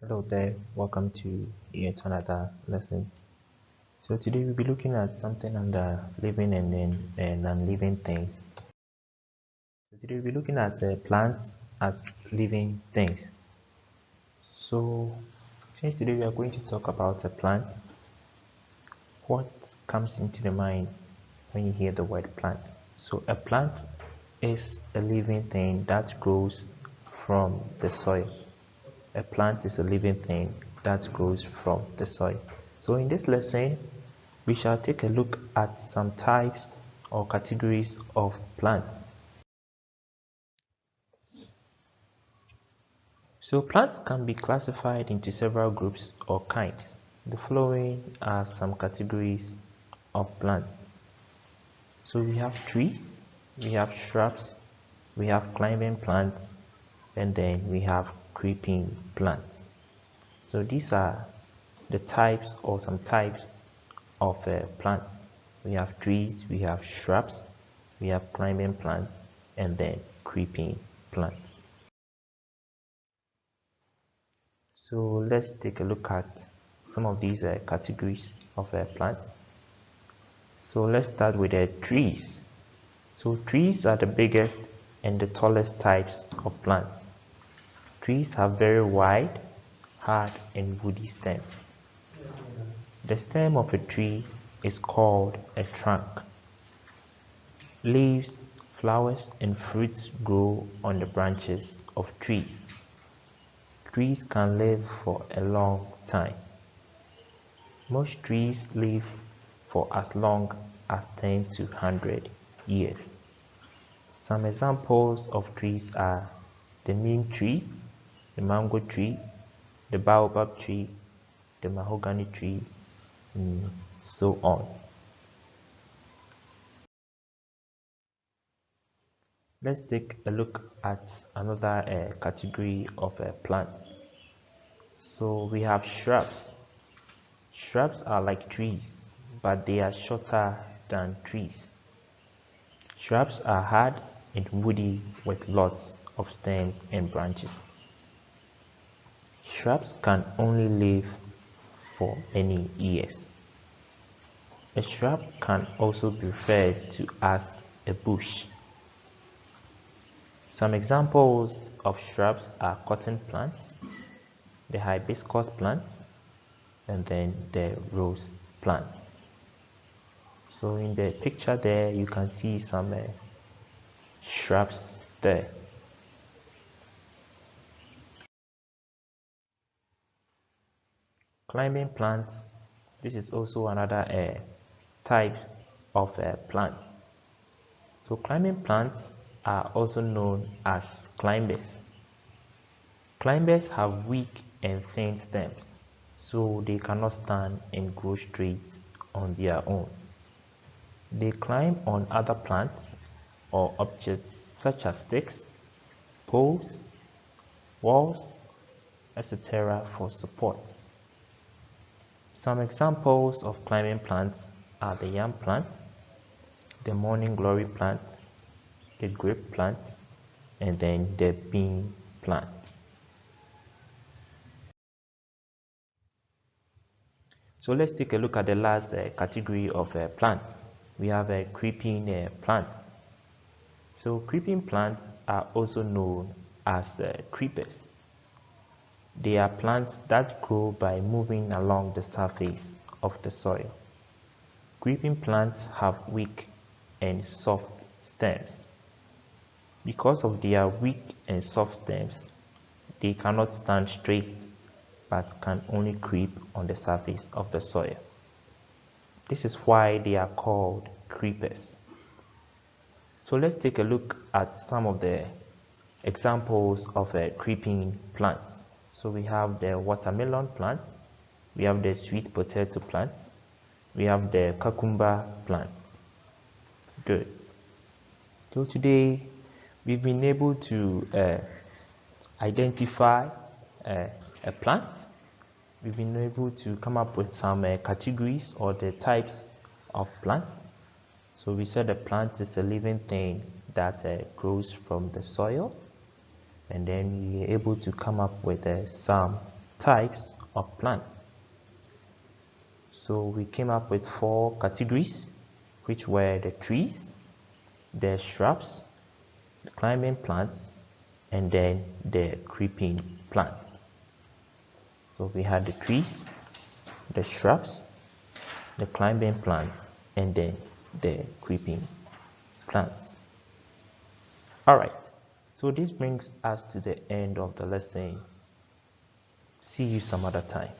Hello there, welcome to yet another lesson. So today we'll be looking at something under living and non-living things. So today we'll be looking at plants as living things. So since today we are going to talk about a plant, what comes into the mind when you hear the word plant? So a plant is a living thing that grows from the soil. A plant is a living thing that grows from the soil. So in this lesson, we shall take a look at some types or categories of plants. So plants can be classified into several groups or kinds. The following are some categories of plants. So we have trees, we have shrubs, we have climbing plants, and then we have creeping plants. So these are the types or some types of plants. We have trees, we have shrubs, we have climbing plants, and then creeping plants. So let's take a look at some of these categories of plants. So let's start with trees. So trees are the biggest and the tallest types of plants. Trees have very wide, hard, and woody stems. The stem of a tree is called a trunk. Leaves, flowers, and fruits grow on the branches of trees. Trees can live for a long time. Most trees live for as long as 10 to 100 years. Some examples of trees are the neem tree, the mango tree, the baobab tree, the mahogany tree, and so on. Let's take a look at another category of plants. So we have shrubs. Shrubs are like trees, but they are shorter than trees. Shrubs are hard and woody with lots of stems and branches. Shrubs can only live for many years. A shrub can also be referred to as a bush. Some examples of shrubs are cotton plants, the hibiscus plants, and then the rose plants. So in the picture there, you can see some shrubs there. Climbing plants, this is also another type of plant. So climbing plants are also known as climbers. Climbers have weak and thin stems, so they cannot stand and grow straight on their own. They climb on other plants or objects such as sticks, poles, walls, etc. for support. Some examples of climbing plants are the yam plant, the morning glory plant, the grape plant, and then the bean plant. So let's take a look at the last category of plants. We have creeping plants. So creeping plants are also known as creepers. They are plants that grow by moving along the surface of the soil. Creeping plants have weak and soft stems. Because of their weak and soft stems, they cannot stand straight but can only creep on the surface of the soil. This is why they are called creepers. So let's take a look at some of the examples of creeping plants. So we have the watermelon plant, we have the sweet potato plants, we have the cucumber plant. Good. So today we've been able to identify a plant. We've been able to come up with some categories or the types of plants. So we said a plant is a living thing that grows from the soil, and then we are able to come up with some types of plants. So we came up with 4 categories, which were the trees, the shrubs, the climbing plants, and then the creeping plants. So we had the trees, the shrubs, the climbing plants, and then the creeping plants. Alright, so this brings us to the end of the lesson. See you some other time.